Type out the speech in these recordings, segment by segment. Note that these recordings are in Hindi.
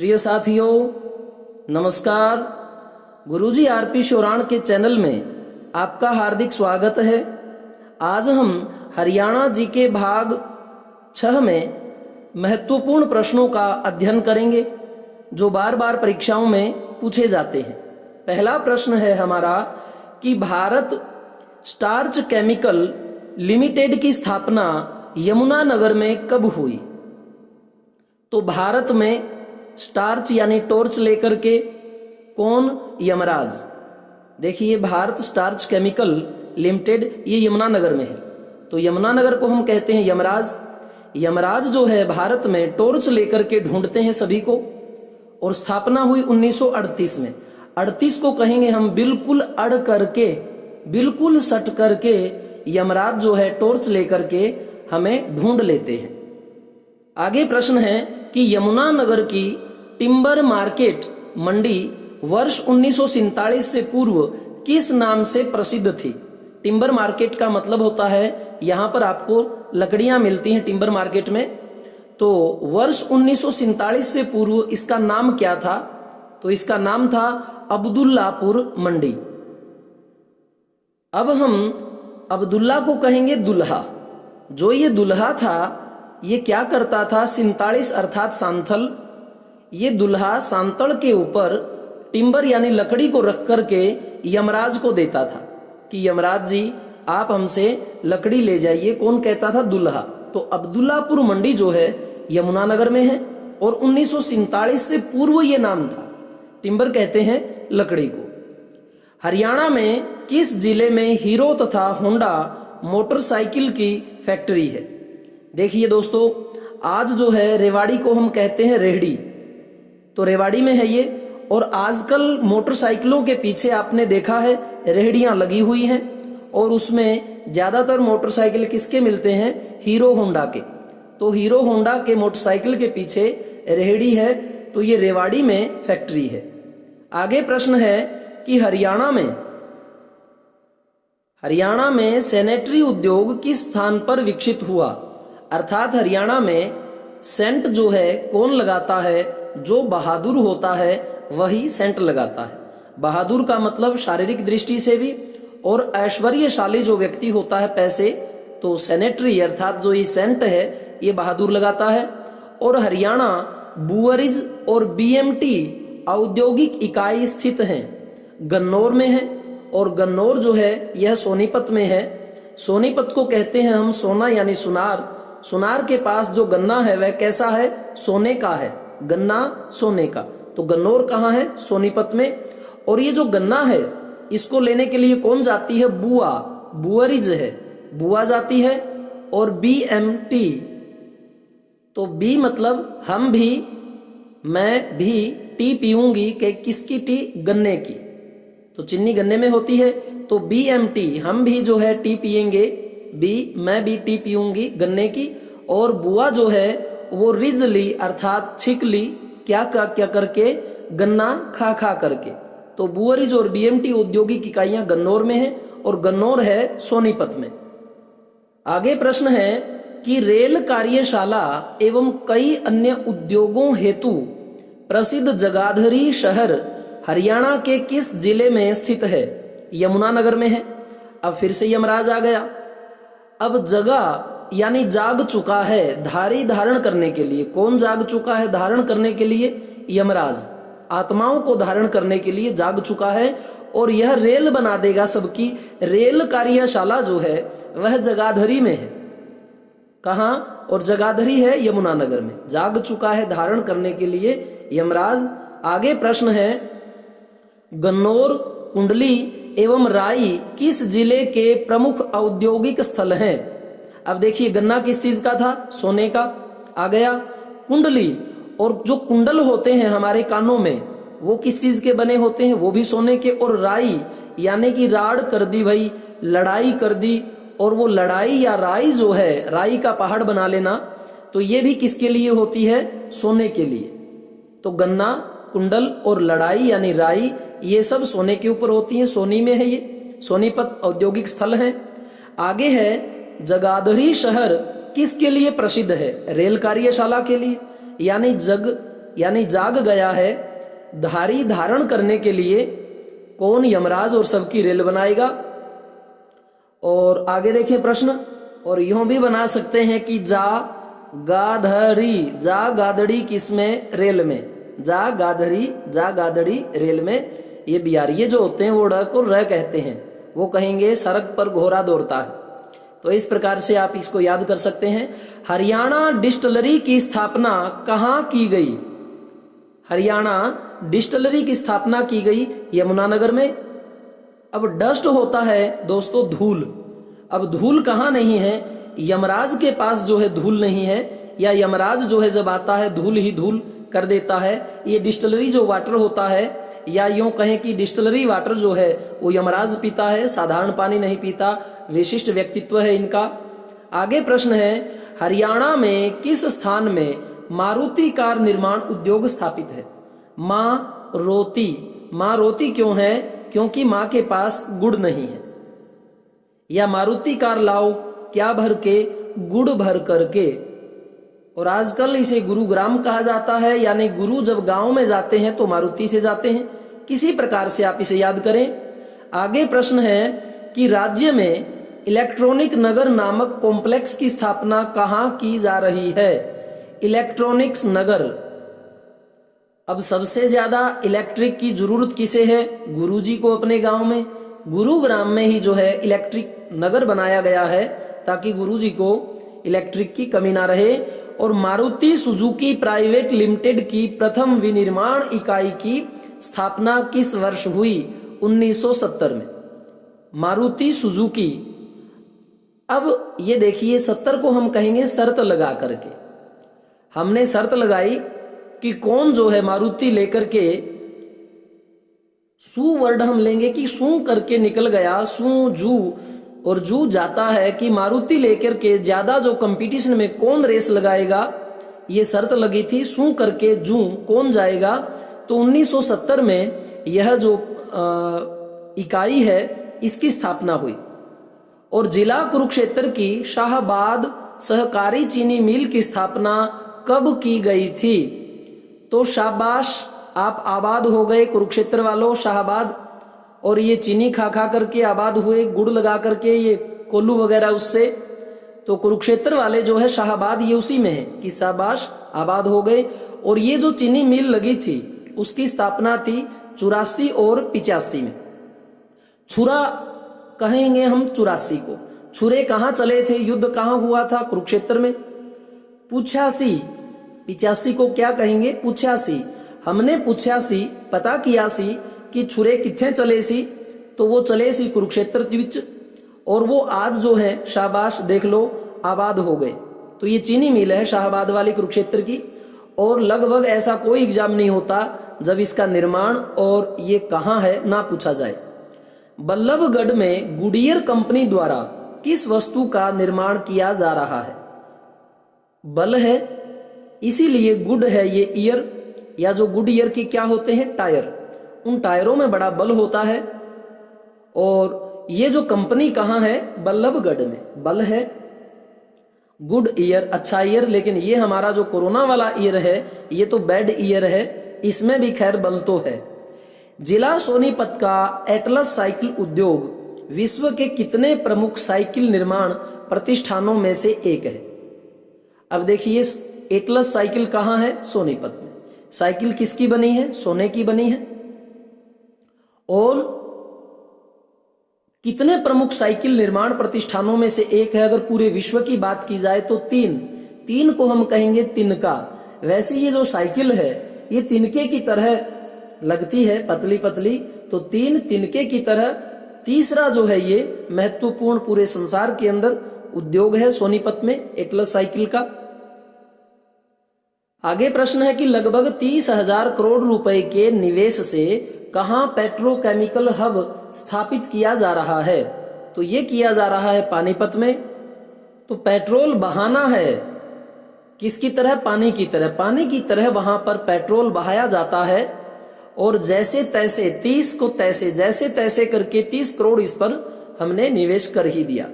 प्रिय साथियों, नमस्कार। गुरुजी आरपी शोराण के चैनल में आपका हार्दिक स्वागत है। आज हम हरियाणा जी के भाग 6 में महत्वपूर्ण प्रश्नों का अध्ययन करेंगे जो बार बार परीक्षाओं में पूछे जाते हैं। पहला प्रश्न है हमारा कि भारत स्टार्च केमिकल लिमिटेड की स्थापना यमुनानगर में कब हुई? तो भारत में स्टार्च यानी टॉर्च लेकर के कौन? यमराज। देखिए, भारत स्टार्च केमिकल लिमिटेड ये यमुनानगर में है, तो यमुनानगर को हम कहते हैं यमराज। यमराज जो है भारत में टॉर्च लेकर के ढूंढते हैं सभी को, और स्थापना हुई 1938 में। 38 को कहेंगे हम बिल्कुल अड़ करके, बिल्कुल सट करके यमराज जो है टॉर्च लेकर के हमें ढूंढ लेते हैं। आगे प्रश्न है कि यमुनानगर की टिम्बर मार्केट मंडी वर्ष 1947 से पूर्व किस नाम से प्रसिद्ध थी? टिम्बर मार्केट का मतलब होता है यहां पर आपको लकड़ियां मिलती हैं टिम्बर मार्केट में। तो वर्ष 1947 से पूर्व इसका नाम क्या था? तो इसका नाम था अब्दुल्लापुर मंडी। अब हम अब्दुल्ला को कहेंगे दुल्हा। जो ये दुल्हा था ये क्या करता था? 47 अर्थात सांथल। ये दुल्हा सांतल के ऊपर टिम्बर यानी लकड़ी को रख करके यमराज को देता था कि यमराज जी आप हमसे लकड़ी ले जाइए। कौन कहता था? दुल्हा। तो अब्दुल्लापुर मंडी जो है यमुनानगर में है, और 1947 से पूर्व ये नाम था। टिम्बर कहते हैं लकड़ी को। हरियाणा में किस जिले में हीरो तथा होंडा मोटरसाइकिल की फैक्ट्री है? देखिए दोस्तों, आज जो है रेवाड़ी को हम कहते हैं रेहड़ी, तो रेवाड़ी में है ये। और आजकल मोटरसाइकिलों के पीछे आपने देखा है रेहड़ियां लगी हुई हैं, और उसमें ज्यादातर मोटरसाइकिल किसके मिलते हैं? हीरो होंडा के। तो हीरो होंडा के मोटरसाइकिल के पीछे रेहड़ी है, तो ये रेवाड़ी में फैक्ट्री है। आगे प्रश्न है कि हरियाणा में सैनिटरी उद्योग किस स्थान पर विकसित हुआ? अर्थात हरियाणा में सेंट जो है कौन लगाता है? जो बहादुर होता है वही सेंट लगाता है। बहादुर का मतलब शारीरिक दृष्टि से भी, और ऐश्वर्यशाली जो व्यक्ति होता है पैसे, तो सैनिटरी अर्थात जो ये सेंट है ये बहादुर लगाता है। और हरियाणा बुअरीज और बीएमटी औद्योगिक इकाई स्थित है गन्नौर में है, और गन्नौर जो है यह सोनीपत में है। सोनीपत को कहते हैं हम सोना यानी सुनार। सुनार के पास जो गन्ना है वह कैसा है? सोने का है। गन्ना सोने का। तो गन्नौर कहाँ है? सोनीपत में। और ये जो गन्ना है इसको लेने के लिए कौन जाती है? बुआ, बुअरीज है, बुआ जाती है। और बीएमटी, तो बी मतलब हम भी, मैं भी, टी पीऊंगी, के किसकी टी? गन्ने की। तो चीनी गन्ने में होती है, तो बीएमटी हम भी जो है टी पिएंगे, बी मैं भी टी पीऊंगी गन्ने की। और बुआ जो है वो रिजली अर्थात छिकली, क्या करके? गन्ना खा खा करके। तो बुअरीज और बीएमटी औद्योगिक इकाइयां गन्नौर में है, और गन्नौर है सोनीपत में। आगे प्रश्न है कि रेल कार्यशाला एवं कई अन्य उद्योगों हेतु प्रसिद्ध जगाधरी शहर हरियाणा के किस जिले में स्थित है? यमुनानगर में है। अब फिर से यमराज आ गया। अब जगह यानी जाग चुका है धारी धारण करने के लिए। कौन जाग चुका है धारण करने के लिए? यमराज। आत्माओं को धारण करने के लिए जाग चुका है, और यह रेल बना देगा सबकी। रेल कार्यशाला जो है वह जगाधरी में है। कहां? और जगाधरी है यमुनानगर में। जाग चुका है धारण करने के लिए यमराज। आगे प्रश्न है गन्नौर, कुंडली एवं राई किस जिले के प्रमुख औद्योगिक स्थल हैं? अब देखिए, गन्ना किस चीज का था? सोने का। आ गया कुंडली, और जो कुंडल होते हैं हमारे कानों में वो किस चीज के बने होते हैं? वो भी सोने के। और राई यानी कि राड़ कर दी भाई, लड़ाई कर दी। और वो लड़ाई या राई जो है, राई का पहाड़ बना लेना, तो ये भी किसके लिए होती है? सोने के लिए। तो गन्ना, कुंडल और लड़ाई यानी राई, ये सब सोने के ऊपर होती है। सोनी में है ये, सोनीपत औद्योगिक स्थल है। आगे है जगाधरी शहर किसके लिए प्रसिद्ध है? रेल कार्यशाला के लिए, यानी जग यानी जाग गया है, धारी धारण करने के लिए कौन यमराज और सबकी रेल बनाएगा। और आगे देखें प्रश्न, और यूं भी बना सकते हैं कि जा गाधड़ी किसमें, रेल में, जा गाधड़ी रेल में। ये बिहारिये जो होते हैं वो ड़ को र कहते हैं, वो कहेंगे सड़क पर घोड़ा दौड़ता है। तो इस प्रकार से आप इसको याद कर सकते हैं। हरियाणा डिस्टिलरी की स्थापना कहाँ की गई? हरियाणा डिस्टिलरी की स्थापना की गई यमुनानगर में। अब डस्ट होता है दोस्तों धूल, अब धूल कहाँ नहीं है? यमराज के पास जो है धूल नहीं है, या यमराज जो है जब आता है धूल ही धूल कर देता है। ये डिस्टिलरी जो वाटर होता है, या यूं कहें कि डिस्टिलरी वाटर जो है वो यमराज पीता है, साधारण पानी नहीं पीता, विशिष्ट व्यक्तित्व है इनका। आगे प्रश्न है, हरियाणा में किस स्थान में मारुति कार निर्माण उद्योग स्थापित है? माँ रोती क्यों है? क्योंकि माँ के पास गुड़ नहीं है। या मारुति कार लाओ क्या भर के? गुड़ भर करके। और आजकल इसे गुरुग्राम कहा जाता है, यानी गुरु जब गांव में जाते हैं तो मारुति से जाते हैं। किसी प्रकार से आप इसे याद करें। आगे प्रश्न है कि राज्य में इलेक्ट्रॉनिक नगर नामक कॉम्प्लेक्स की स्थापना कहाँ की जा रही है? इलेक्ट्रॉनिक्स नगर। अब सबसे ज्यादा इलेक्ट्रिक की जरूरत किसे है? गुरुजी को अपने गांव में। गुरुग्राम में ही जो है इलेक्ट्रिक नगर बनाया गया है ताकि गुरुजी को इलेक्ट्रिक की कमी ना रहे। और मारुति सुजुकी प्राइवेट लिमिटेड की प्रथम विनिर्माण इकाई की स्थापना किस वर्ष हुई? 1970 में। मारुति सुजुकी। अब ये देखिए 70 को हम कहेंगे शर्त लगा करके। हमने शर्त लगाई कि कौन जो है मारुति लेकर के, सू वर्ड हम लेंगे कि सू करके निकल गया, सू जू, और जू जाता है कि मारुति लेकर के ज्यादा जो कंपटीशन में कौन रेस लगाएगा, ये शर्त लगी थी। सू करके जू कौन जाएगा? तो 1970 में यह जो इकाई है इसकी स्थापना हुई। और जिला कुरुक्षेत्र की शाहबाद सहकारी चीनी मिल की स्थापना कब की गई थी? तो शाबाश, आप आबाद हो गए कुरुक्षेत्र वालों, शाहबाद। और ये चीनी खा खा करके आबाद हुए, गुड़ लगा करके, ये कोल्लू वगैरह उससे। तो कुरुक्षेत्र वाले जो है शाहबाद, ये उसी में है कि शाबाश आबाद हो गए। और ये जो चीनी मिल लगी थी उसकी स्थापना थी 84 और 85 में। छुरा कहेंगे हम 84 को। छुरे कहाँ चले थे? युद्ध कहाँ हुआ था? कुरुक्षेत्र में। 85 को क्या कहेंगे? 85। हमने 85 पता किया सी कि छुरे कितने चले सी, तो वो चले सी कुरुक्षेत्र विच। और वो आज जो है शाबाश देख लो आबाद हो गए। तो ये चीनी मिल है शाहबाद वाली कुरुक्षेत्र की। और लगभग ऐसा कोई एग्जाम नहीं होता जब इसका निर्माण और ये कहाँ है ना पूछा जाए। बल्लभगढ़ में गुडियर कंपनी द्वारा किस वस्तु का निर्माण किया जा रहा है? बल है, इसीलिए गुड है ये ईयर, या जो गुड ईयर की क्या होते हैं? टायर। उन टायरों में बड़ा बल होता है। और ये जो कंपनी कहाँ है? बल्लभगढ़ में। बल है, गुड ईयर, अच्छा ईयर। लेकिन ये हमारा जो कोरोना वाला ईयर है ये तो बैड ईयर है, इसमें भी खैर बल तो है। जिला सोनीपत का एटलस साइकिल उद्योग विश्व के कितने प्रमुख साइकिल निर्माण प्रतिष्ठानों में से एक है? अब देखिए एटलस साइकिल कहाँ है? सोनीपत में। साइकिल किसकी बनी है? सोने की बनी है। और कितने प्रमुख साइकिल निर्माण प्रतिष्ठानों में से एक है? अगर पूरे विश्व की बात की जाए तो तीन को हम कहेंगे तिनका। वैसे ये जो साइकिल है ये तिनके की तरह लगती है, पतली पतली, तो तीन तिनके की तरह। तीसरा जो है ये महत्वपूर्ण पूरे संसार के अंदर उद्योग है सोनीपत में एटलस साइकिल का। आगे प्रश्न है कि लगभग 30,000 करोड़ रुपए के निवेश से कहां पेट्रोकेमिकल हब स्थापित किया जा रहा है? तो ये किया जा रहा है पानीपत में। तो पेट्रोल बहाना है किसकी तरह? पानी की तरह। पानी की तरह वहां पर पेट्रोल बहाया जाता है। और जैसे तैसे 30 को तैसे जैसे तैसे करके 30 करोड़ इस पर हमने निवेश कर ही दिया।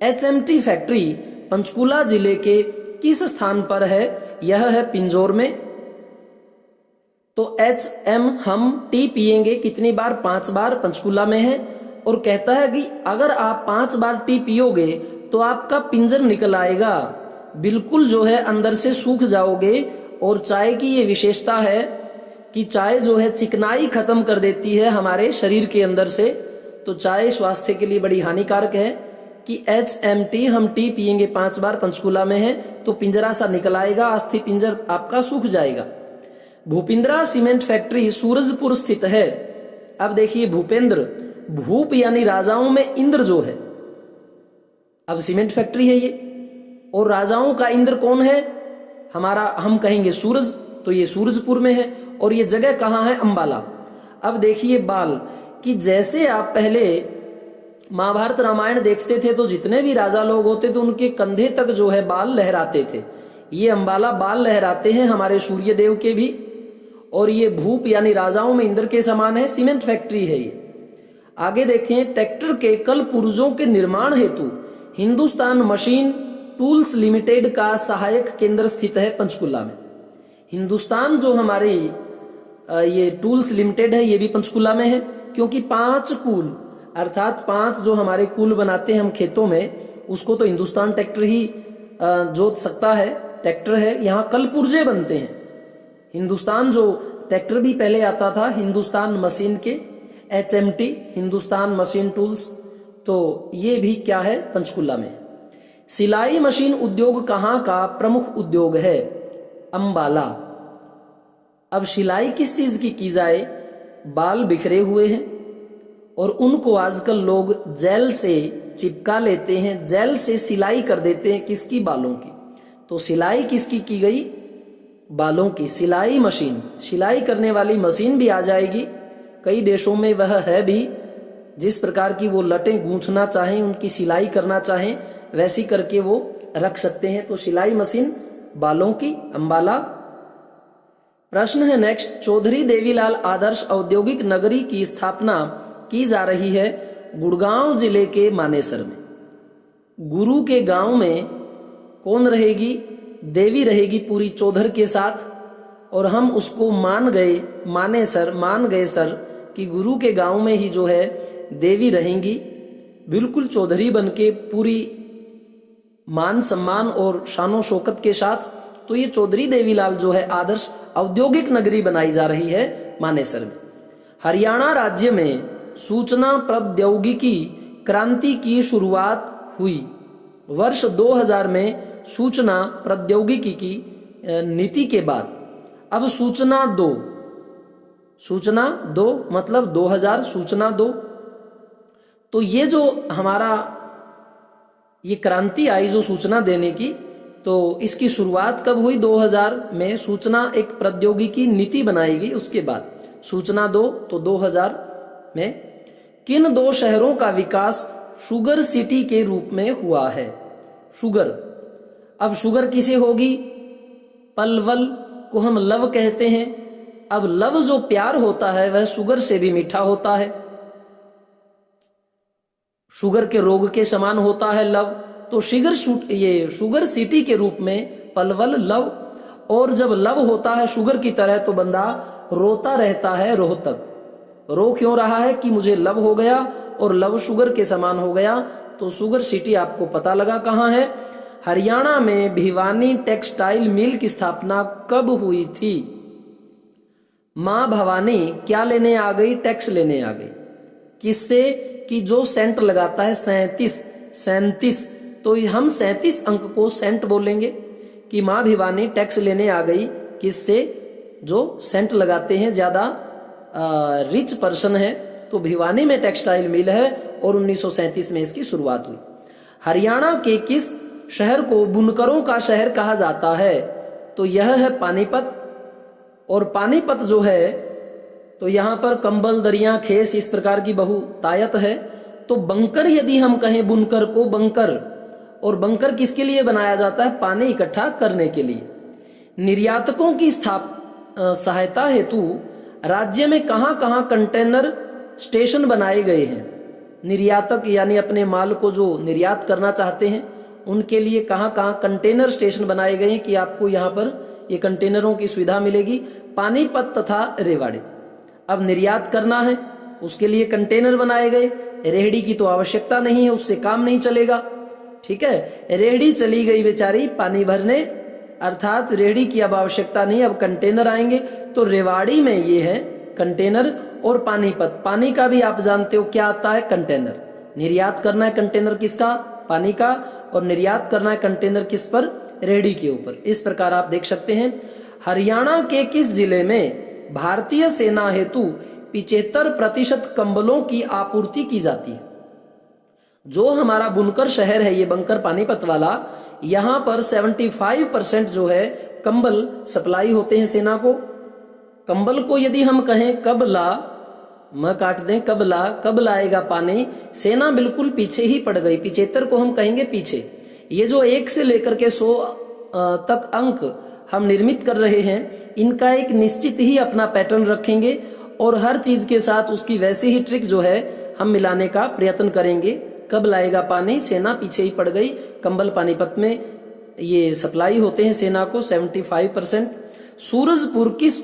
HMT फैक्ट्री पंचकुला जिले के किस स्थान पर है? यह है पिंजौर में। तो HM हम टी पिएंगे कितनी बार? 5 बार, पंचकूला में है। और कहता है कि अगर आप 5 बार टी पियोगे तो आपका पिंजर निकल आएगा, बिल्कुल जो है अंदर से सूख जाओगे। और चाय की ये विशेषता है कि चाय जो है चिकनाई खत्म कर देती है हमारे शरीर के अंदर से। तो चाय स्वास्थ्य के लिए बड़ी हानिकारक है कि HMT हम टी पिएंगे 5 बार, पंचकूला में है, तो पिंजरा सा निकल आएगा, अस्थि पिंजर आपका सूख जाएगा। भूपिंद्रा सीमेंट फैक्ट्री सूरजपुर स्थित है। अब देखिए भूपेंद्र, भूप यानी राजाओं में इंद्र जो है, अब सीमेंट फैक्ट्री है ये, और राजाओं का इंद्र कौन है? हमारा हम कहेंगे सूरज, तो ये सूरजपुर में है। और ये जगह कहाँ है? अंबाला। अब देखिए बाल, कि जैसे आप पहले महाभारत रामायण देखते थे तो जितने भी राजा लोग होते थे उनके कंधे तक जो है बाल लहराते थे। ये अंबाला बाल लहराते हैं हमारे सूर्य देव के भी। और ये भूप यानी राजाओं में इंद्र के समान है, सीमेंट फैक्ट्री है ये। आगे देखें, ट्रैक्टर के कल पुर्जों के निर्माण हेतु हिंदुस्तान मशीन टूल्स लिमिटेड का सहायक केंद्र स्थित है पंचकुला में। हिंदुस्तान जो हमारी ये टूल्स लिमिटेड है ये भी पंचकुला में है, क्योंकि 5 कूल अर्थात 5 जो हमारे कूल बनाते हैं हम खेतों में, उसको तो हिंदुस्तान ट्रैक्टर ही जोत सकता है, ट्रैक्टर है। यहाँ कल पुर्जे बनते हैं। हिंदुस्तान जो ट्रैक्टर भी पहले आता था हिंदुस्तान मशीन के, HMT हिंदुस्तान मशीन टूल्स, तो ये भी क्या है? पंचकुला में। सिलाई मशीन उद्योग कहाँ का प्रमुख उद्योग है? अंबाला। अब सिलाई किस चीज की जाए? बाल बिखरे हुए हैं और उनको आजकल लोग जेल से चिपका लेते हैं, जेल से सिलाई कर देते हैं। किसकी? बालों की। तो सिलाई किसकी की गई? बालों की। सिलाई मशीन, सिलाई करने वाली मशीन भी आ जाएगी। कई देशों में वह है भी, जिस प्रकार की वो लटें गूंथना चाहें, उनकी सिलाई करना चाहें, वैसी करके वो रख सकते हैं। तो सिलाई मशीन बालों की, अंबाला। प्रश्न है नेक्स्ट, चौधरी देवीलाल आदर्श औद्योगिक नगरी की स्थापना की जा रही है गुड़गांव जिले के मानेसर में। गुरु के गांव में कौन रहेगी? देवी रहेगी पूरी चौधर के साथ। और हम उसको मान गए सर कि गुरु के गांव में ही जो है देवी रहेंगी, बिल्कुल चौधरी बनके पूरी मान सम्मान और शानो शौकत के साथ। तो ये चौधरी देवीलाल जो है आदर्श औद्योगिक नगरी बनाई जा रही है मानेसर में। हरियाणा राज्य में सूचना प्रौद्योगिकी क्रांति की शुरुआत हुई वर्ष 2000 में सूचना प्रौद्योगिकी की नीति के बाद। अब सूचना दो मतलब 2000, सूचना 2। तो ये जो हमारा ये क्रांति आई जो सूचना देने की, तो इसकी शुरुआत कब हुई? 2000 में सूचना एक प्रौद्योगिकी नीति बनाई गई, उसके बाद सूचना 2, तो 2000 में। किन 2 शहरों का विकास शुगर सिटी के रूप में हुआ है? शुगर। अब शुगर किसे होगी? पलवल को हम लव कहते हैं। अब लव जो प्यार होता है वह शुगर से भी मीठा होता है, शुगर के रोग के समान होता है लव। तो ये शुगर सिटी के रूप में पलवल, लव। और जब लव होता है शुगर की तरह तो बंदा रोता रहता है रोहतक। रो क्यों रहा है? कि मुझे लव हो गया और लव शुगर के समान हो गया। तो शुगर सिटी आपको पता लगा कहाँ है? हरियाणा में भिवानी टेक्सटाइल मिल की स्थापना कब हुई थी? मां भवानी क्या लेने आ गई? टैक्स लेने आ गई। किससे? कि जो सेंट लगाता है 37। तो हम 37 अंक को सेंट बोलेंगे कि मां भिवानी टैक्स लेने आ गई। किससे? जो सेंट लगाते हैं, ज्यादा रिच पर्सन है। तो भिवानी में टेक्सटाइल मिल है और 1937 में इसकी शुरुआत हुई। हरियाणा के किस शहर को बुनकरों का शहर कहा जाता है? तो यह है पानीपत। और पानीपत जो है तो यहाँ पर कंबल, दरिया, खेस इस प्रकार की बहुतायत है। तो बंकर यदि हम कहें बुनकर को, बंकर, और बंकर किसके लिए बनाया जाता है? पानी इकट्ठा करने के लिए। निर्यातकों की सहायता हेतु राज्य में कहां कहां कंटेनर स्टेशन बनाए गए हैं? निर्यातक यानी अपने माल को जो निर्यात करना चाहते हैं उनके लिए कहां कहां कंटेनर स्टेशन बनाए गए हैं कि आपको यहाँ पर ये कंटेनरों की सुविधा मिलेगी, पानीपत तथा रेवाड़ी। अब निर्यात करना है, उसके लिए कंटेनर बनाए गए। रेहड़ी की तो आवश्यकता नहीं है, उससे काम नहीं चलेगा। ठीक है, रेहड़ी चली गई बेचारी पानी भरने, अर्थात रेहड़ी की अब आवश्यकता नहीं, अब कंटेनर आएंगे। तो रेवाड़ी में ये है कंटेनर, और पानीपत, पानी का भी आप जानते हो क्या आता है, कंटेनर। निर्यात करना है कंटेनर किसका, पानी का, और निर्यात करना है कंटेनर किस पर, रेहड़ी के ऊपर। इस प्रकार आप देख सकते हैं। हरियाणा के किस जिले में भारतीय सेना हेतु 75% कंबलों की आपूर्ति की जाती है? जो हमारा बुनकर शहर है, ये बंकर पानीपत वाला, यहां पर 75% जो है कंबल सप्लाई होते हैं सेना को। कंबल को यदि हम कहें कब ला, म काट दें, कब ला, कब लाएगा पानी, सेना बिल्कुल पीछे ही पड़ गई। 75 को हम कहेंगे पीछे। ये जो 1 से लेकर के 100 तक अंक हम निर्मित कर रहे हैं, इनका एक निश्चित ही अपना पैटर्न रखेंगे, और हर चीज के साथ उसकी वैसी ही ट्रिक जो है हम मिलाने का प्रयत्न करेंगे। कब लाएगा पानी, सेना पीछे ही पड़ गई। कंबल पानीपत में ये सप्लाई होते हैं सेना को 75%। सूरजपुर किस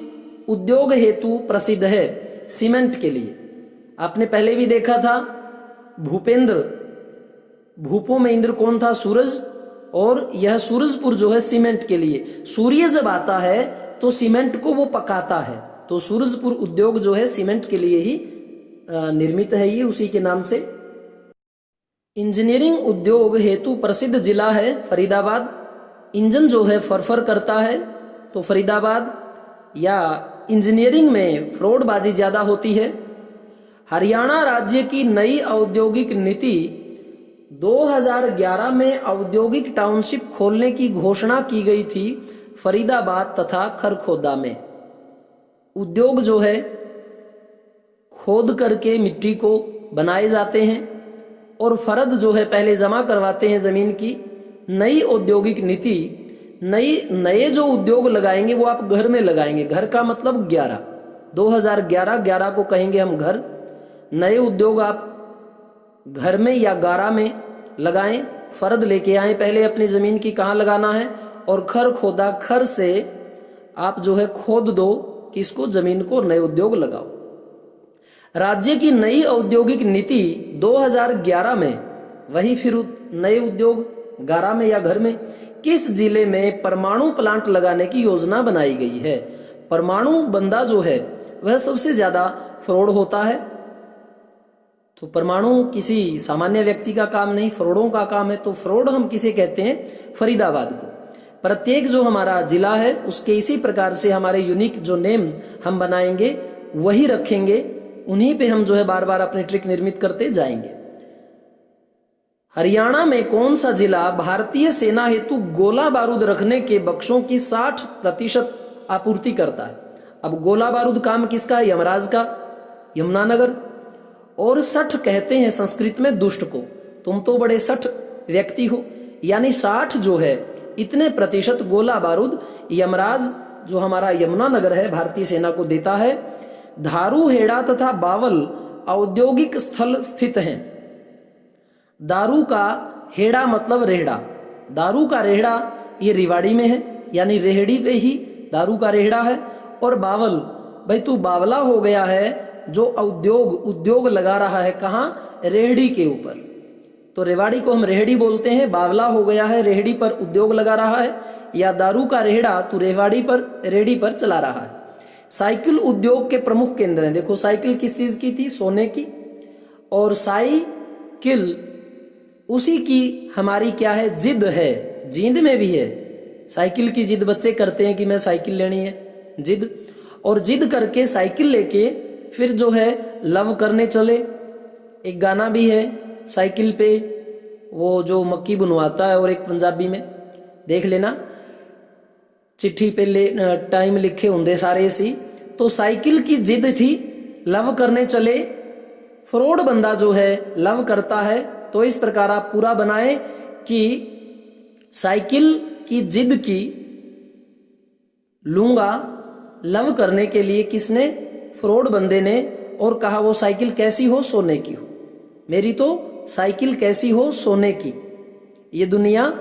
उद्योग हेतु प्रसिद्ध है? सीमेंट के लिए। आपने पहले भी देखा था, भूपेंद्र, भूपों में इंद्र कौन था, सूरज, और यह सूरजपुर जो है सीमेंट के लिए। सूर्य जब आता है तो सीमेंट को वो पकाता है, तो सूरजपुर उद्योग जो है सीमेंट के लिए ही निर्मित है, ये उसी के नाम से। इंजीनियरिंग उद्योग हेतु प्रसिद्ध जिला है फरीदाबाद। इंजन जो है फरफर करता है, तो फरीदाबाद। या इंजीनियरिंग में फ्रॉडबाजी ज्यादा होती है। हरियाणा राज्य की नई औद्योगिक नीति 2011 में औद्योगिक टाउनशिप खोलने की घोषणा की गई थी फरीदाबाद तथा खरखोदा में। उद्योग जो है खोद करके मिट्टी को बनाए जाते हैं, और फरद जो है पहले जमा करवाते हैं जमीन की। नई औद्योगिक नीति, नए जो उद्योग लगाएंगे वो आप घर में लगाएंगे। घर का मतलब 11, 2011 को कहेंगे हम घर। नए उद्योग आप घर में या गारा में लगाएं। फरद लेके आए पहले अपनी जमीन की कहाँ लगाना है, और खर खोदा, खर से आप जो है खोद दो किसको, जमीन को, नए उद्योग लगाओ। राज्य की नई औद्योगिक नीति 2011 में, वही फिर नए उद्योग गारा में या घर में, किस जिले में परमाणु प्लांट लगाने की योजना बनाई गई है? परमाणु बंदा जो है वह सबसे ज्यादा फ्रॉड होता है। तो परमाणु किसी सामान्य व्यक्ति का काम नहीं, फ्रॉडों का काम है। तो फ्रॉड हम किसे कहते हैं? फरीदाबाद को। प्रत्येक जो हमारा जिला है उसके इसी प्रकार से हमारे यूनिक जो नेम हम बनाएंगे वही रखेंगे, उन्हीं पे हम जो है बार बार अपनी ट्रिक निर्मित करते जाएंगे। हरियाणा में कौन सा जिला भारतीय सेना हेतु गोला बारूद रखने के बक्सों की 60% आपूर्ति करता है? अब गोला बारूद काम किसका है? यमराज का, यमुनानगर। और सठ कहते हैं संस्कृत में दुष्ट को। तुम तो बड़े सठ व्यक्ति हो, यानी 60 जो है इतने प्रतिशत गोला बारूद यमराज जो हमारा यमुनानगर है भारतीय सेना को देता है। धारूहेड़ा तथा बावल औद्योगिक स्थल स्थित हैं। दारू का हेड़ा मतलब रेहड़ा, दारू का रेहड़ा ये रेवाड़ी में है, यानी रेहड़ी पे ही दारू का रेहड़ा है। और बावल, भाई तू बावला हो गया है, जो उद्योग लगा रहा है कहाँ? रेहड़ी के ऊपर। तो रेवाड़ी को हम रेहड़ी बोलते हैं। बावला हो गया है, रेहड़ी पर उद्योग लगा रहा है, या दारू का रेहड़ा तू रेवाड़ी पर, रेहड़ी पर चला रहा है। साइकिल उद्योग के प्रमुख केंद्र हैं। देखो साइकिल किस चीज की थी? सोने की। और साइकिल उसी की हमारी क्या है? जिद है। जींद में भी है साइकिल की जिद, बच्चे करते हैं कि मैं साइकिल लेनी है, जिद। और जिद करके साइकिल लेके फिर जो है लव करने चले। एक गाना भी है साइकिल पे, वो जो मक्की बुनवाता है, और एक पंजाबी में देख लेना, चिट्ठी पे टाइम लिखे होंगे सारे सी। तो साइकिल की जिद थी, लव करने चले। फ्रॉड बंदा जो है लव करता है। तो इस प्रकार आप पूरा बनाए कि साइकिल की जिद की, लूंगा लव करने के लिए किसने? फ्रॉड बंदे ने। और कहा वो साइकिल कैसी हो? सोने की हो। मेरी तो साइकिल कैसी हो? सोने की। ये दुनिया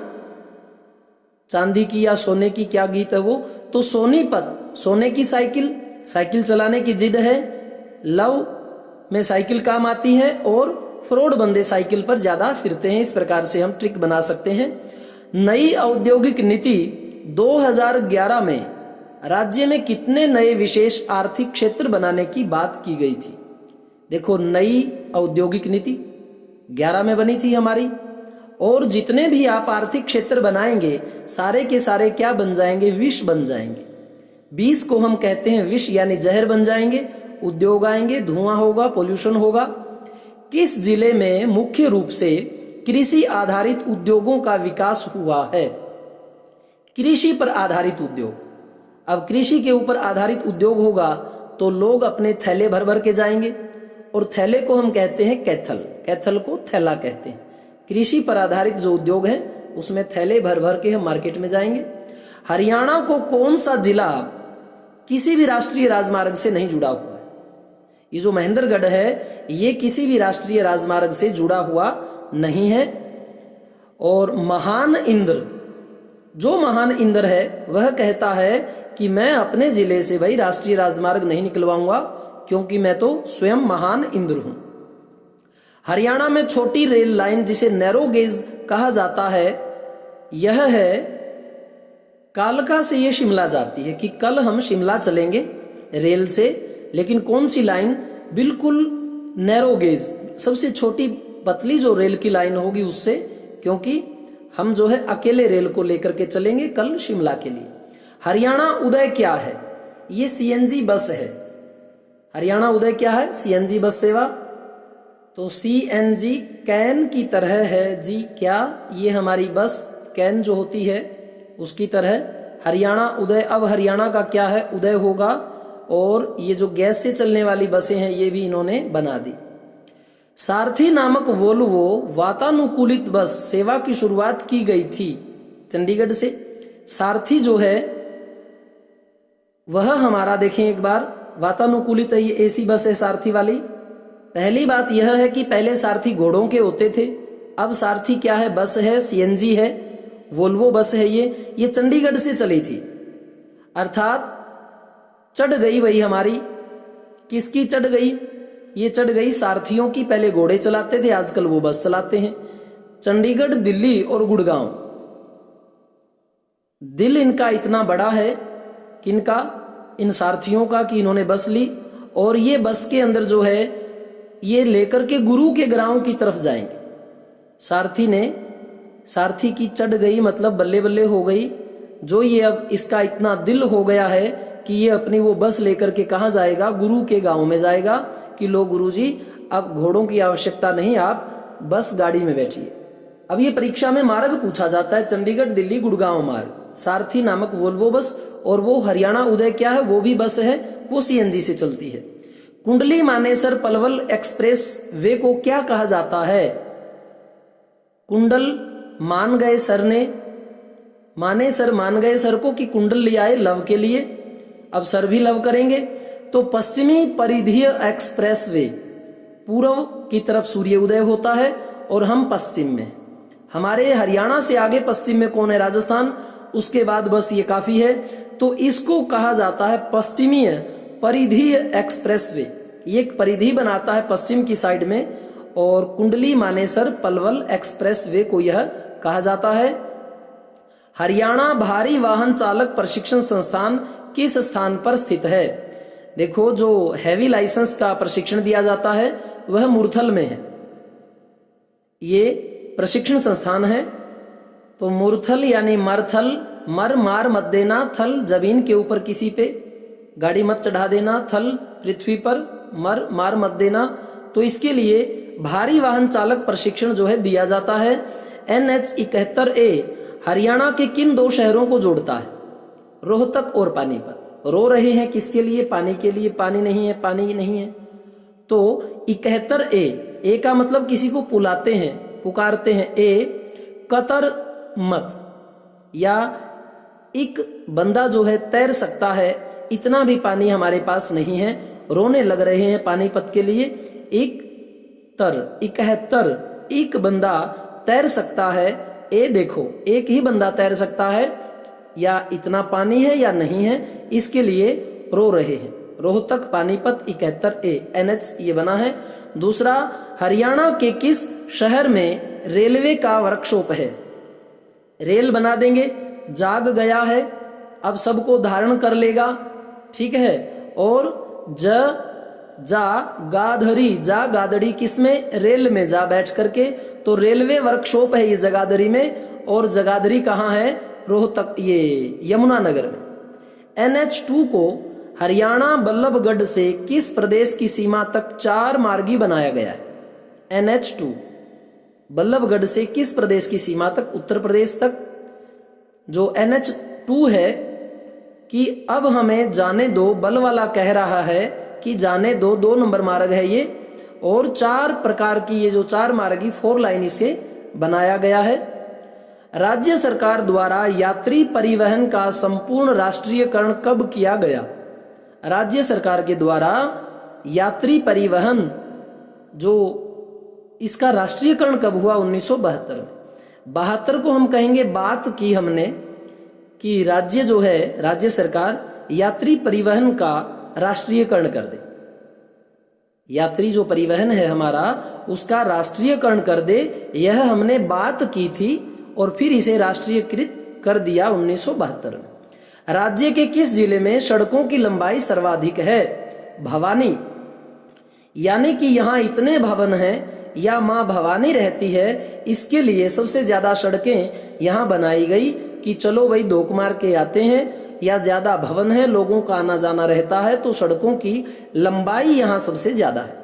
चांदी की या सोने की, क्या गीत है वो? तो सोनीपत सोने की साइकिल, साइकिल चलाने की जिद है, लव में साइकिल काम आती है, और फ्रॉड बंदे साइकिल पर ज्यादा फिरते हैं। इस प्रकार से हम ट्रिक बना सकते हैं। नई औद्योगिक नीति 2011 में राज्य में कितने नए विशेष आर्थिक क्षेत्र बनाने की बात की गई थी? देखो, नई औद्योगिक नीति 11 में बनी थी हमारी, और जितने भी आप आर्थिक क्षेत्र बनाएंगे सारे के सारे क्या बन जाएंगे? विष बन जाएंगे। 20 को हम कहते हैं विष, यानी जहर बन जाएंगे। उद्योग आएंगे, धुआं होगा, पोल्यूशन होगा। किस जिले में मुख्य रूप से कृषि आधारित उद्योगों का विकास हुआ है? कृषि पर आधारित उद्योग। अब कृषि के ऊपर आधारित उद्योग होगा तो लोग अपने थैले भर भर के जाएंगे, और थैले को हम कहते हैं कैथल, कैथल को थैला कहते हैं। कृषि पर आधारित जो उद्योग है उसमें थैले भर भर के हम मार्केट में जाएंगे। हरियाणा को कौन सा जिला किसी भी राष्ट्रीय राजमार्ग से नहीं जुड़ा हुआ है? ये जो महेंद्रगढ़ है ये किसी भी राष्ट्रीय राजमार्ग से जुड़ा हुआ नहीं है। और महान इंद्र, जो महान इंद्र है वह कहता है कि मैं अपने जिले से भाई राष्ट्रीय राजमार्ग नहीं निकलवाऊंगा, क्योंकि मैं तो स्वयं महान इंद्र हूं। हरियाणा में छोटी रेल लाइन जिसे नैरो गेज कहा जाता है, यह है कालका से ये शिमला जाती है, कि कल हम शिमला चलेंगे रेल से, लेकिन कौन सी लाइन? बिल्कुल नैरो गेज, सबसे छोटी पतली जो रेल की लाइन होगी उससे, क्योंकि हम जो है अकेले रेल को लेकर के चलेंगे कल शिमला के लिए। हरियाणा उदय क्या है? ये सीएनजी बस है। हरियाणा उदय क्या है? सीएनजी बस सेवा। तो सीएनजी कैन की तरह है जी क्या? ये हमारी बस कैन जो होती है उसकी तरह। हरियाणा उदय, अब हरियाणा का क्या है? उदय होगा। और ये जो गैस से चलने वाली बसें हैं ये भी इन्होंने बना दी। सारथी नामक वोल्वो वातानुकूलित बस सेवा की शुरुआत की गई थी चंडीगढ़ से। सारथी जो है वह हमारा देखें एक बार, वातानुकूलित है, ये एसी बस है सारथी वाली। पहली बात यह है कि पहले सारथी घोड़ों के होते थे, अब सारथी क्या है? बस है, सीएनजी है, वोल्वो बस है। ये चंडीगढ़ से चली थी, अर्थात चढ़ गई वही हमारी। किसकी चढ़ गई? ये चढ़ गई सारथियों की। पहले घोड़े चलाते थे, आजकल वो बस चलाते हैं। चंडीगढ़, दिल्ली और गुड़गांव, दिल इनका इतना बड़ा है किनका? इन सारथियों का, कि इन्होंने बस ली, और ये बस के अंदर जो है ये लेकर के गुरु के ग्राम की तरफ जाएंगे। सारथी की चढ़ गई मतलब बल्ले बल्ले हो गई। जो ये अब इसका इतना दिल हो गया है कि ये अपनी वो बस लेकर के कहाँ जाएगा? गुरु के गांव में जाएगा, कि लो गुरुजी अब घोड़ों की आवश्यकता नहीं, आप बस गाड़ी में बैठिए। अब ये परीक्षा में मार्ग पूछा जाता है, चंडीगढ़, दिल्ली, गुड़गांव मार्ग। सारथी नामक वोल्वो बस, और वो हरियाणा उदय क्या है? वो भी बस है, वो सीएनजी से चलती है। कुंडली मानेसर पलवल एक्सप्रेस वे को क्या कहा जाता है? कुंडल मान गए सर ने, मानेसर मान गए सर को, कि कुंडल ले आए लव के लिए। अब सर भी लव करेंगे। तो पश्चिमी परिधीय एक्सप्रेस वे, पूर्व की तरफ सूर्य उदय होता है और हम पश्चिम में। हमारे हरियाणा से आगे पश्चिम में कौन है? राजस्थान। उसके बाद बस ये काफी है। तो इसको कहा जाता है पश्चिमीय परिधीय एक्सप्रेस वे। ये एक परिधि बनाता है पश्चिम की साइड में, और कुंडली मानेसर पलवल एक्सप्रेस वे को यह कहा जाता है। हरियाणा भारी वाहन चालक प्रशिक्षण संस्थान किस स्थान पर स्थित है? देखो, जो हैवी लाइसेंस का प्रशिक्षण दिया जाता है वह मुरथल में है। ये प्रशिक्षण संस्थान है। तो मुरथल यानी मरथल, मर मार मत देना, थल जमीन के ऊपर किसी पे गाड़ी मत चढ़ा देना, थल पृथ्वी पर, मर मार मत देना। तो इसके लिए भारी वाहन चालक प्रशिक्षण जो है दिया जाता है। NH 71A हरियाणा के किन दो शहरों को जोड़ता है? रोहतक और पानीपत। रो रहे हैं किसके लिए? पानी के लिए। पानी नहीं है, पानी नहीं है। तो 71A, ए का मतलब किसी को पुलाते हैं, पुकारते हैं। ए कतर मत, या एक बंदा जो है तैर सकता है, इतना भी पानी हमारे पास नहीं है, रोने लग रहे हैं पानीपत के लिए। 71 एक बंदा तैर सकता है। ए देखो, एक ही बंदा तैर सकता है, या इतना पानी है या नहीं है, इसके लिए रो रहे हैं। रोहतक पानीपत 71A NH ये बना है। दूसरा, हरियाणा के किस शहर में रेलवे का वर्कशॉप है? रेल बना देंगे, जाग गया है, अब सबको धारण कर लेगा, ठीक है। और जा गाधरी, जा गादड़ी किसमें? रेल में जा बैठ करके, तो रेलवे वर्कशॉप है ये जगाधरी में। और जगाधरी कहाँ है? रोहतक, ये यमुनानगर में। NH2 को हरियाणा बल्लभगढ़ से किस प्रदेश की सीमा तक 4 मार्गी बनाया गया है? NH2 बल्लभगढ़ से किस प्रदेश की सीमा तक? उत्तर प्रदेश तक। जो NH2 है कि अब हमें जाने दो, बल वाला कह रहा है कि जाने दो, 2 नंबर मार्ग है ये। और 4 प्रकार की ये जो 4 मार्गी 4 लाइन इसे बनाया गया है। राज्य सरकार द्वारा यात्री परिवहन का संपूर्ण राष्ट्रीयकरण कब किया गया? राज्य सरकार के द्वारा यात्री परिवहन जो इसका राष्ट्रीयकरण कब हुआ? 1972 में। 72 को हम कहेंगे, बात की हमने कि राज्य जो है, राज्य सरकार यात्री परिवहन का राष्ट्रीयकरण कर दे। यात्री जो परिवहन है हमारा, उसका राष्ट्रीयकरण कर दे, यह हमने बात की थी और फिर इसे राष्ट्रीयकृत कर दिया 1972 में। राज्य के किस जिले में सड़कों की लंबाई सर्वाधिक है? भवानी, यानी कि यहाँ इतने भवन हैं या माँ भवानी रहती है, इसके लिए सबसे ज्यादा सड़कें यहाँ बनाई गई कि चलो भाई धोख मार के आते हैं, या ज्यादा भवन है, लोगों का आना जाना रहता है, तो सड़कों की लंबाई यहाँ सबसे ज्यादा है।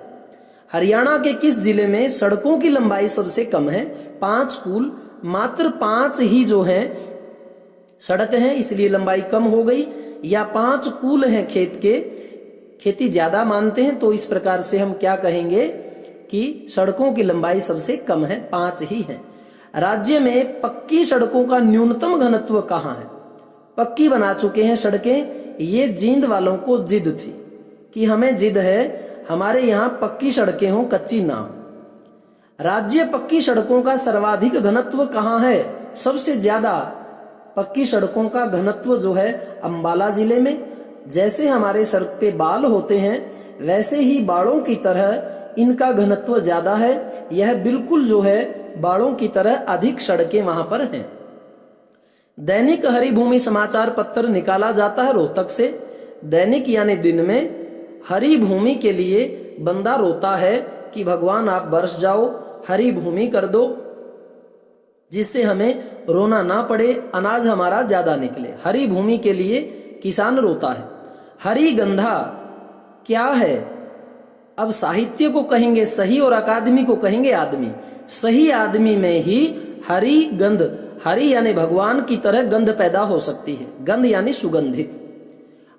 हरियाणा के किस जिले में सड़कों की लंबाई सबसे कम है? 5 कुल, मात्र 5 ही जो है सड़क हैं, इसलिए लंबाई कम हो गई। या 5 कुल हैं खेत के, खेती ज्यादा मानते हैं, तो इस प्रकार से हम क्या कहेंगे कि सड़कों की लंबाई सबसे कम है, 5 ही है। राज्य में पक्की सड़कों का न्यूनतम घनत्व कहाँ है? पक्की बना चुके हैं सड़कें, ये जींद वालों को जिद थी कि हमें जिद है हमारे यहाँ पक्की सड़कें हों, कच्ची ना हो। राज्य पक्की सड़कों का सर्वाधिक घनत्व कहाँ है? सबसे ज्यादा पक्की सड़कों का घनत्व जो है अंबाला जिले में। जैसे हमारे सड़क पे बाल होते हैं, वैसे ही बाड़ों की तरह इनका घनत्व ज्यादा है। यह बिल्कुल जो है बाड़ों की तरह अधिक सड़कें वहां पर हैं। दैनिक हरिभूमि समाचार पत्र निकाला जाता है रोहतक से। दैनिक यानी दिन में, हरी भूमि के लिए बंदा रोता है कि भगवान आप बरस जाओ, हरी भूमि कर दो, जिससे हमें रोना ना पड़े, अनाज हमारा ज्यादा निकले। हरी भूमि के लिए किसान रोता है। हरी गंधा क्या है? अब साहित्य को कहेंगे सही और अकादमी को कहेंगे आदमी। सही आदमी में ही हरी गंध, हरी यानी भगवान की तरह गंध पैदा हो सकती है। गंध यानी सुगंधित।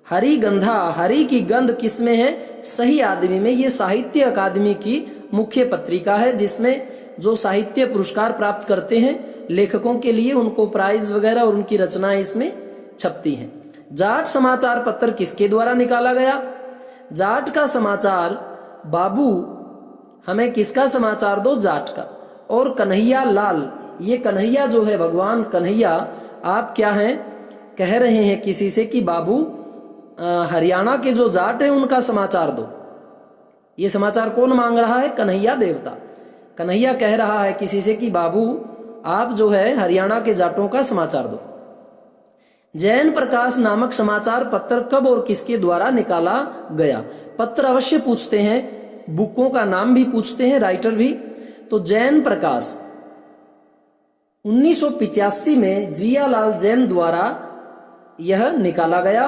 हरी गंधा, हरी की गंध किसमें है? सही आदमी में। ये साहित्य अकादमी की मुख्य पत्रिका है, जिसमें जो साहित्य पुरस्कार प्राप्त करते हैं लेखकों के लिए, उनको प्राइज वगैरह और उनकी रचनाएं इसमें छपती हैं। जाट समाचार पत्र किसके द्वारा निकाला गया? जाट का समाचार बाबू, हमें किसका समाचार दो? जाट का। और कन्हैया लाल, ये कन्हैया जो है भगवान कन्हैया, आप क्या हैं कह रहे हैं किसी से कि बाबू हरियाणा के जो जाट हैं उनका समाचार दो। ये समाचार कौन मांग रहा है? कन्हैया देवता। कन्हैया कह रहा है किसी से कि बाबू आप जो है हरियाणा के जाटों का समाचार दो। जैन प्रकाश नामक समाचार पत्र कब और किसके द्वारा निकाला गया? पत्र अवश्य पूछते हैं, बुकों का नाम भी पूछते हैं, राइटर भी। तो जैन प्रकाश 1985 में जियालाल जैन द्वारा यह निकाला गया।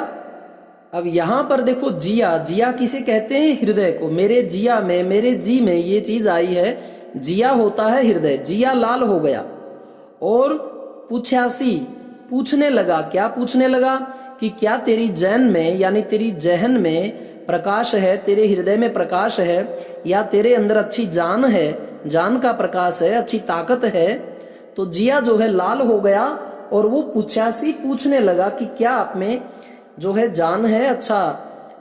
अब यहां पर देखो, जिया, जिया किसे कहते हैं? हृदय को। मेरे जिया में, मेरे जी में ये चीज आई है, जिया होता है हृदय। जिया लाल हो गया। और 85 पूछने लगा, क्या पूछने लगा? कि क्या तेरी जैन में यानी तेरी जहन में प्रकाश है, तेरे हृदय में प्रकाश है, या तेरे अंदर अच्छी जान है, जान का प्रकाश है, अच्छी ताकत है? तो जिया जो है लाल हो गया और वो 85 पूछने लगा कि क्या आप में जो है जान है, अच्छा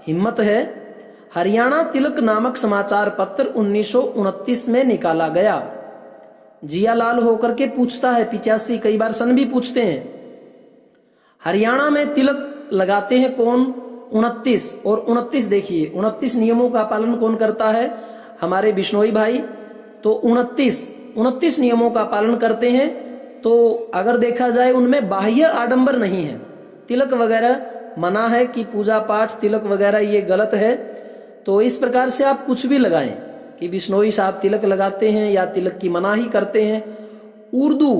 हिम्मत है। हरियाणा तिलक नामक समाचार पत्र 1929 में निकाला गया। जिया लाल होकर के पूछता है 85, कई बार सन भी पूछते हैं। हरियाणा में तिलक लगाते हैं कौन? 29। और 29 देखिए, 29 नियमों का पालन कौन करता है? हमारे बिश्नोई भाई। तो 29 नियमों का पालन करते हैं। तो अगर देखा जाए उनमें बाह्य आडंबर नहीं है, तिलक वगैरह मना है कि पूजा पाठ तिलक वगैरह ये गलत है। तो इस प्रकार से आप कुछ भी लगाएं कि बिश्नोई साहब तिलक लगाते हैं या तिलक की मनाही करते हैं। उर्दू,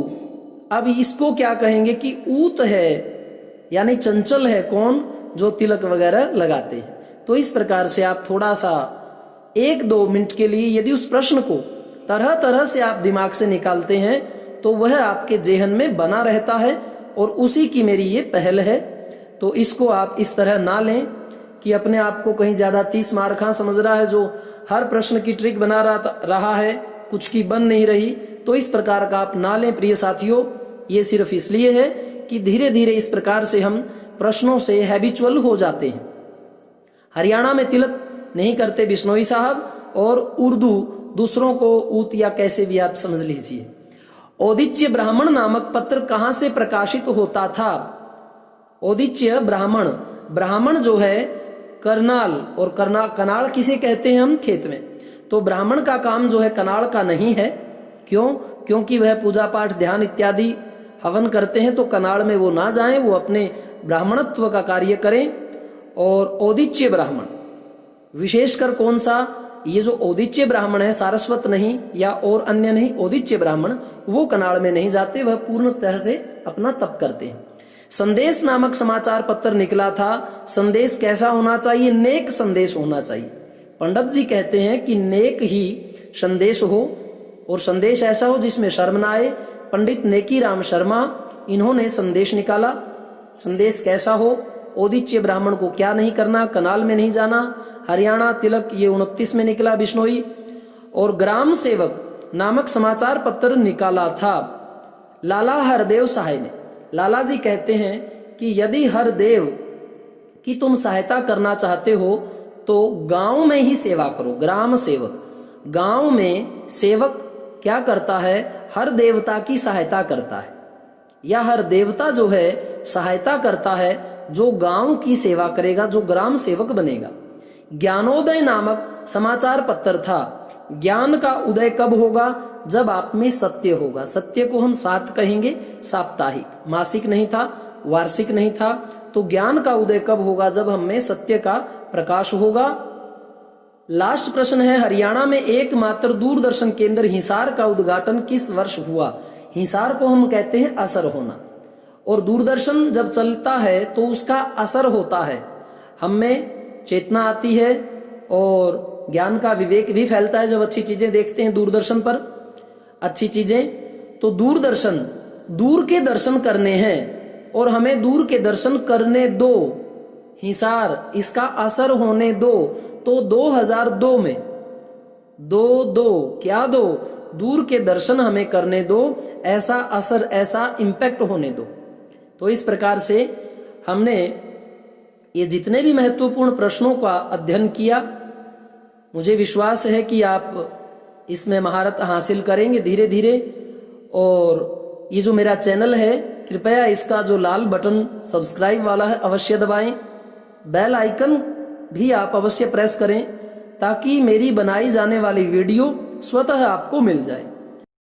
अब इसको क्या कहेंगे कि ऊत है, यानी चंचल है कौन? जो तिलक वगैरह लगाते हैं। तो इस प्रकार से आप थोड़ा सा 1-2 मिनट के लिए यदि उस प्रश्न को तरह तरह से आप दिमाग से निकालते हैं तो वह आपके जेहन में बना रहता है, और उसी की मेरी ये पहल है। तो इसको आप इस तरह ना लें कि अपने आप को कहीं ज्यादा 30 मार्का समझ रहा है, जो हर प्रश्न की ट्रिक बना रहा है, कुछ की बन नहीं रही। तो इस प्रकार का आप ना लें प्रिय साथियों। ये सिर्फ इसलिए है कि धीरे धीरे इस प्रकार से हम प्रश्नों से हैबिचुअल हो जाते हैं। हरियाणा में तिलक नहीं करते बिश्नोई साहब, और उर्दू दूसरों को ऊत या कैसे भी आप समझ लीजिए। औदिच्य ब्राह्मण नामक पत्र कहां से प्रकाशित होता था? औदिच्य ब्राह्मण, ब्राह्मण जो है करनाल, और कनाल किसे कहते हैं हम? खेत में। तो ब्राह्मण का काम जो है कनाल का नहीं है। क्यों? क्योंकि वह पूजा पाठ ध्यान इत्यादि हवन करते हैं, तो कनाल में वो ना जाएं, वो अपने ब्राह्मणत्व का कार्य करें। और औदिच्य ब्राह्मण विशेषकर कौन सा? ये जो औदिच्य ब्राह्मण है, सारस्वत नहीं या और अन्य नहीं, औदिच्य ब्राह्मण, वो कनाल में नहीं जाते, वह पूर्ण तरह से अपना तप करते हैं। संदेश नामक समाचार पत्र निकला था। संदेश कैसा होना चाहिए? नेक संदेश होना चाहिए। पंडित जी कहते हैं कि नेक ही संदेश हो, और संदेश ऐसा हो जिसमें शर्म ना आए। पंडित नेकी राम शर्मा, इन्होंने संदेश निकाला। संदेश कैसा हो? औदिच्य ब्राह्मण को क्या नहीं करना? कनाल में नहीं जाना। हरियाणा तिलक ये 29 में निकला बिश्नोई। और ग्राम सेवक नामक समाचार पत्र निकाला था लाला हरदेव सहाय ने। लाला जी कहते हैं कि यदि हरदेव की तुम सहायता करना चाहते हो तो गांव में ही सेवा करो। ग्राम सेवक, गांव में सेवक क्या करता है? हर देवता की सहायता करता है, या हर देवता जो है सहायता करता है जो गांव की सेवा करेगा, जो ग्राम सेवक बनेगा। ज्ञानोदय नामक समाचार पत्र था। ज्ञान का उदय कब होगा? जब आप में सत्य होगा। सत्य को हम सात कहेंगे, साप्ताहिक, मासिक नहीं था, वार्षिक नहीं था। तो ज्ञान का उदय कब होगा? जब हम में सत्य का प्रकाश होगा। लास्ट प्रश्न है, हरियाणा में एकमात्र दूरदर्शन केंद्र हिसार का उद्घाटन किस वर्ष हुआ? हिसार को हम कहते हैं असर होना, और दूरदर्शन जब चलता है तो उसका असर होता है, हम में चेतना आती है और ज्ञान का विवेक भी फैलता है जब अच्छी चीजें देखते हैं दूरदर्शन पर, अच्छी चीजें। तो दूरदर्शन, दूर के दर्शन करने हैं और हमें दूर के दर्शन करने दो। हिसार, इसका असर होने दो। तो 2002 में क्या दो? दूर के दर्शन हमें करने दो, ऐसा असर, ऐसा इंपैक्ट होने दो। तो इस प्रकार से हमने ये जितने भी महत्वपूर्ण प्रश्नों का अध्ययन किया, मुझे विश्वास है कि आप इसमें महारत हासिल करेंगे धीरे धीरे। और ये जो मेरा चैनल है, कृपया इसका जो लाल बटन सब्सक्राइब वाला है अवश्य दबाएं। बेल आइकन भी आप अवश्य प्रेस करें ताकि मेरी बनाई जाने वाली वीडियो स्वतः आपको मिल जाए।